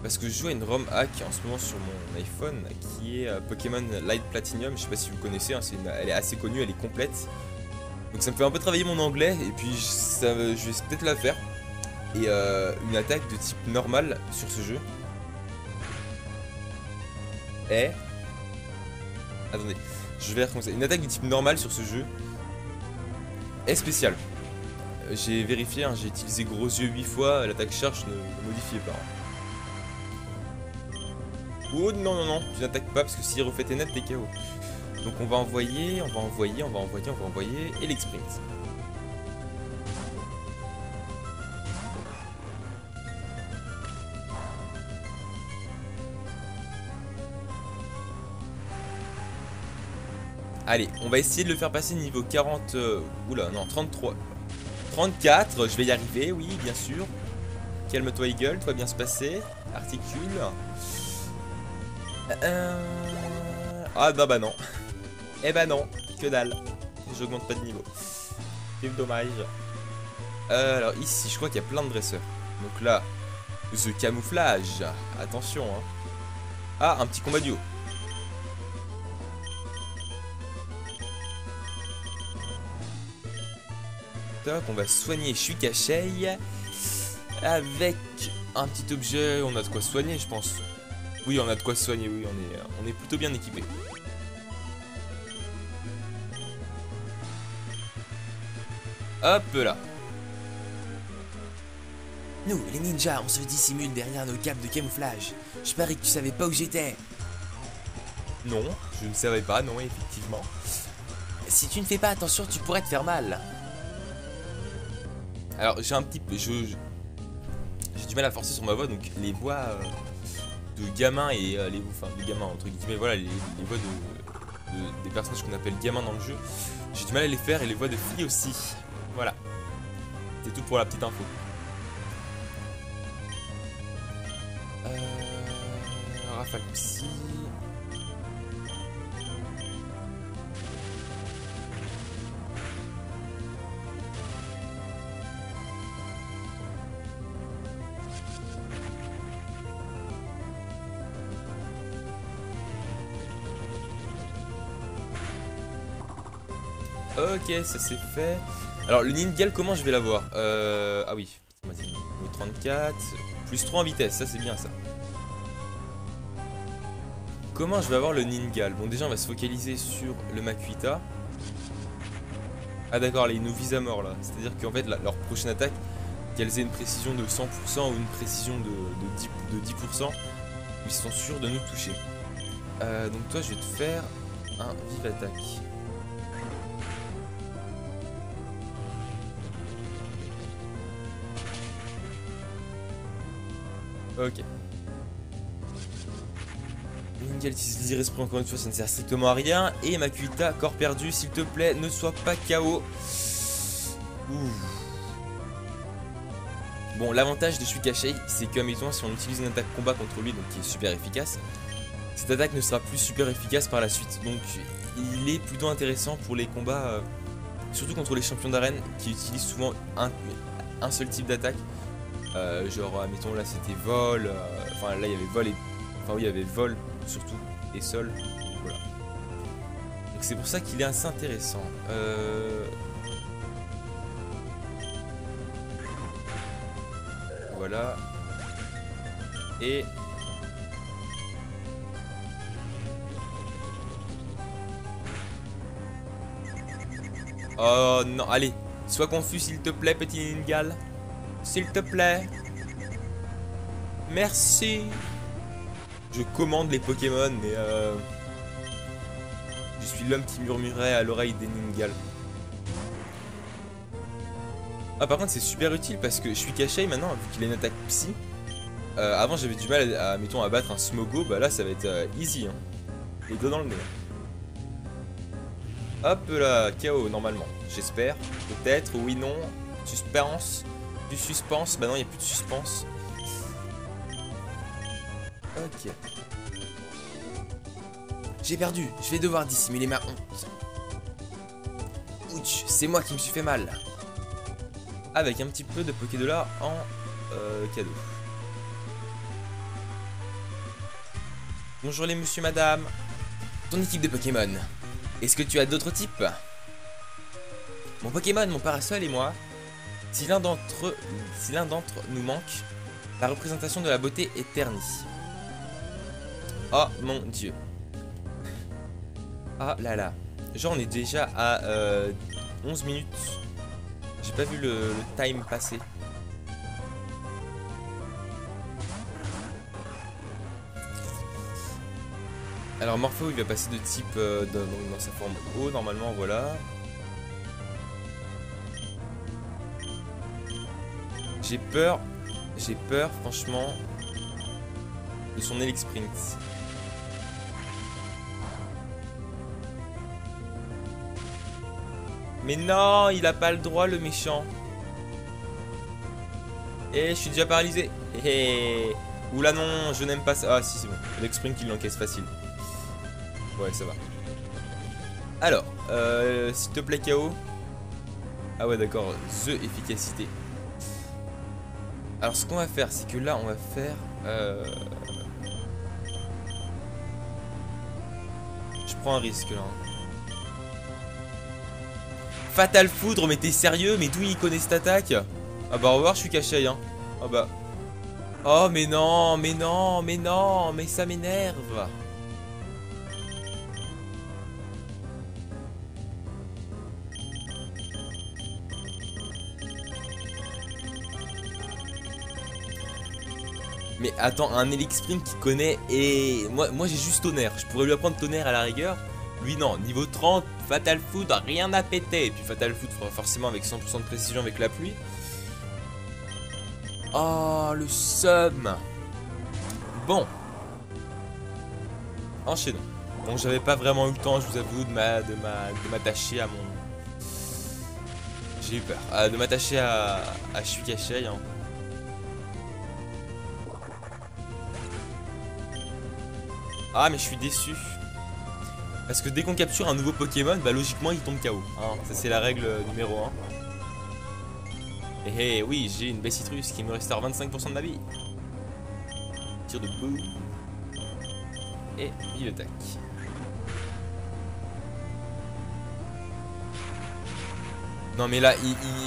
Parce que je joue à une ROM hack en ce moment sur mon iPhone qui est Pokémon Light Platinum. Je sais pas si vous connaissez, hein, elle est assez connue, elle est complète. Donc ça me fait un peu travailler mon anglais et puis je vais peut-être la faire. Et une attaque de type normal sur ce jeu est... Attendez, je vais recommencer. Une attaque de type normal sur ce jeu est spéciale. J'ai vérifié, hein, j'ai utilisé gros yeux 8 fois, l'attaque charge ne modifiait pas. Oh non, non, non, tu n'attaques pas parce que s'il refait tes nets, t'es KO. Donc on va envoyer, et l'exprint. Allez, on va essayer de le faire passer niveau 40... oula, non, 33. 34, je vais y arriver, oui, bien sûr. Calme-toi, Eagle, tout va bien se passer. Articule. Ah, non, bah non. Eh bah non, que dalle. J'augmente pas de niveau. C'est dommage. Alors ici, je crois qu'il y a plein de dresseurs. Donc là, the camouflage. Attention, hein. Ah, un petit combat duo. Top, on va soigner Shuikashei avec un petit objet. On a de quoi soigner, je pense. Oui, on a de quoi soigner, oui, on est plutôt bien équipé. Hop là.
Nous, les ninjas, on se dissimule derrière nos capes de camouflage. Je parie que tu savais pas où j'étais.
Non, je ne savais pas, non, effectivement.
Si tu ne fais pas attention, tu pourrais te faire mal.
Alors, j'ai un petit peu... J'ai du mal à forcer sur ma voix, donc les voix de gamins et les... Enfin, de gamins, entre guillemets, voilà, les voix des personnages qu'on appelle gamins dans le jeu. J'ai du mal à les faire et les voix de filles aussi. Voilà. C'est tout pour la petite info. Rafale psy. Ok, ça c'est fait. Alors le Ningal, comment je vais l'avoir? Ah oui, niveau 34, plus 3 en vitesse, ça c'est bien ça. Comment je vais avoir le Ningal? Bon, déjà on va se focaliser sur le Makuhita. Ah d'accord, ils nous visent à mort là. C'est-à-dire qu'en fait leur prochaine attaque, qu'elles aient une précision de 100% ou une précision de 10%, ils sont sûrs de nous toucher. Donc toi je vais te faire un vive attaque. Ok. Ningal utilise l'irresprit encore une fois, ça ne sert strictement à rien. Et Makuhita, corps perdu, s'il te plaît, ne sois pas KO. Ouh. Bon, l'avantage de Shuikashei, c'est que, admettons, si on utilise une attaque combat contre lui, donc qui est super efficace, cette attaque ne sera plus super efficace par la suite. Donc, il est plutôt intéressant pour les combats, surtout contre les champions d'arène, qui utilisent souvent un seul type d'attaque. Genre, admettons, là c'était vol, enfin là il y avait vol et... Enfin oui, il y avait vol surtout, et sol, voilà. Donc c'est pour ça qu'il est assez intéressant. Voilà. Et... Oh non, allez, sois confus s'il te plaît, petit Ningal. S'il te plaît. Merci. Je commande les Pokémon, mais je suis l'homme qui murmurait à l'oreille des Ningal. Ah, par contre, c'est super utile parce que Shuikashei maintenant, vu qu'il a une attaque psy, avant j'avais du mal à, mettons, à battre un Smogo, bah là ça va être easy. Hein. Les dos dans le nez. Hop là, KO normalement. J'espère. Peut-être, oui, non. Suspense. Du suspense. Bah non, il n'y a plus de suspense. Ok.
J'ai perdu. Je vais devoir dissimuler ma honte. Ouch, c'est moi qui me suis fait mal.
Avec un petit peu de Pokédollar en cadeau.
Bonjour les monsieur, madame. Ton équipe de Pokémon. Est-ce que tu as d'autres types? Mon Pokémon, mon parasol et moi. Si l'un d'entre nous manque, la représentation de la beauté est ternie.
Oh mon dieu.
Ah là là.
Genre on est déjà à 11 minutes. J'ai pas vu le time passer. Alors Morpho il va passer de type dans sa forme eau normalement, voilà. J'ai peur franchement de son Elix Sprint. Mais non, il a pas le droit le méchant. Et je suis déjà paralysé. Oula non, je n'aime pas ça. Ah si c'est bon, Elix Sprint il l'encaisse facile. Ouais ça va. Alors, s'il te plaît KO. Ah ouais d'accord, The efficacité. Alors ce qu'on va faire, c'est que là on va faire... Je prends un risque là. Fatal Foudre, mais t'es sérieux? Mais d'où il connaît cette attaque? Ah bah au revoir, je suis caché hein. Ah bah... Oh mais non, mais non, mais non, mais ça m'énerve. Mais attends, un Elix Sprint qui connaît et... Moi j'ai juste tonnerre, je pourrais lui apprendre tonnerre à la rigueur. Lui non, niveau 30, Fatal Foudre, rien à péter. Et puis Fatal Foudre forcément avec 100% de précision avec la pluie. Oh le seum. Bon. Enchaînons. Bon j'avais pas vraiment eu le temps, je vous avoue, de m'attacher à mon... J'ai eu peur. De m'attacher à Shuikashei hein. Ah mais je suis déçu. Parce que dès qu'on capture un nouveau Pokémon, bah logiquement il tombe KO hein. Ça c'est la règle numéro 1. Et oui, j'ai une Bessitrus qui me restaure 25% de ma vie. Tir de boum. Et il attaque. Non mais là,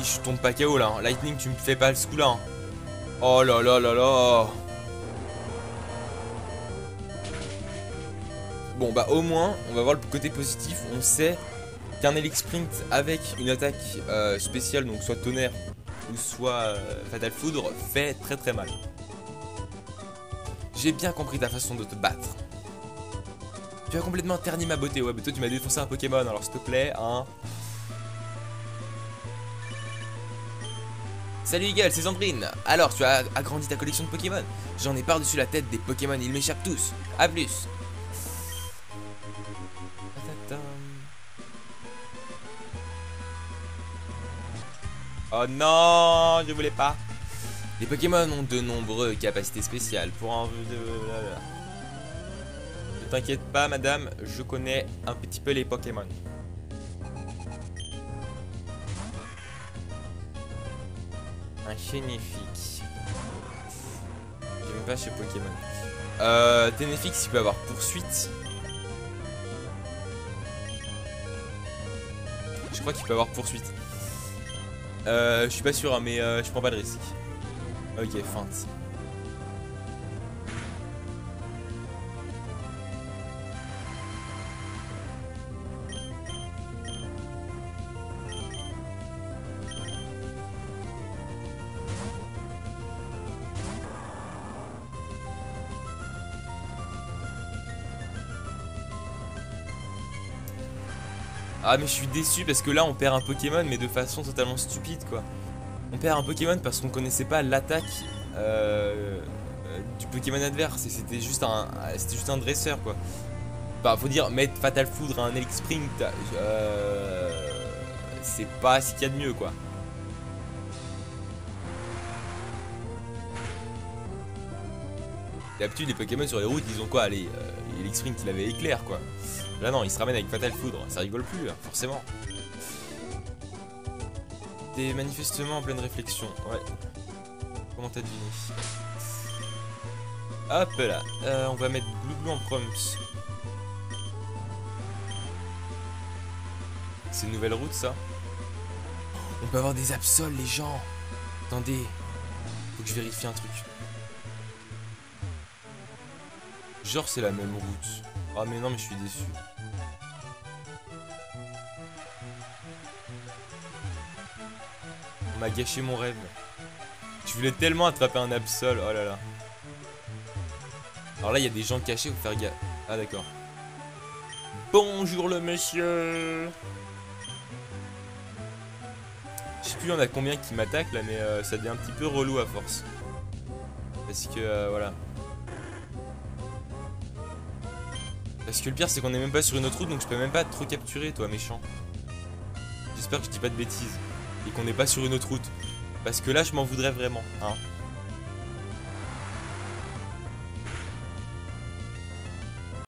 je tombe pas KO là. Lightning, tu me fais pas ce coup là. Oh là là là là. Bon bah au moins, on va voir le côté positif. On sait qu'un Elix Sprint avec une attaque spéciale, donc soit tonnerre ou soit Fatal Foudre, fait très très mal. J'ai bien compris ta façon de te battre. Tu as complètement terni ma beauté. Ouais mais toi tu m'as défoncé un Pokémon, alors s'il te plaît hein. Salut Eagle, c'est Sandrine. Alors tu as agrandi ta collection de Pokémon. J'en ai par-dessus la tête des Pokémon, ils m'échappent tous. A plus. Oh non, je voulais pas. Les Pokémon ont de nombreuses capacités spéciales pour en... Ne t'inquiète pas madame, je connais un petit peu les Pokémon. Un Ténéfix. Je même pas chez Pokémon. Ténéfix il peut avoir poursuite. Je crois qu'il peut avoir poursuite. Je suis pas sûr hein, mais je prends pas de risque. Ok, feinte. Ah mais je suis déçu parce que là on perd un Pokémon mais de façon totalement stupide quoi. On perd un Pokémon parce qu'on connaissait pas l'attaque du Pokémon adverse et c'était juste un dresseur quoi. Bah faut dire mettre Fatal Foudre à un Elix Sprint, c'est pas ce qu'il y a de mieux quoi. D'habitude les Pokémon sur les routes ils ont quoi, allez, Elix Sprint il avait éclair quoi. Là non, il se ramène avec Fatal Foudre, ça rigole plus, hein, forcément. T'es manifestement en pleine réflexion, ouais. Comment t'as deviné? Hop là, on va mettre Glouglou en proms. C'est une nouvelle route ça. On peut avoir des absols les gens. Attendez, faut que je vérifie un truc. Genre c'est la même route. Ah mais non mais je suis déçu. On m'a gâché mon rêve. Je voulais tellement attraper un Absol, oh là là. Alors là il y a des gens cachés, faut faire gaffe. Ah d'accord. Bonjour le monsieur. Je sais plus on a combien qui m'attaquent là, mais ça devient un petit peu relou à force. Parce que voilà. Parce que le pire c'est qu'on est même pas sur une autre route, donc je peux même pas trop capturer, toi méchant. J'espère que je dis pas de bêtises et qu'on n'est pas sur une autre route. Parce que là je m'en voudrais vraiment, hein.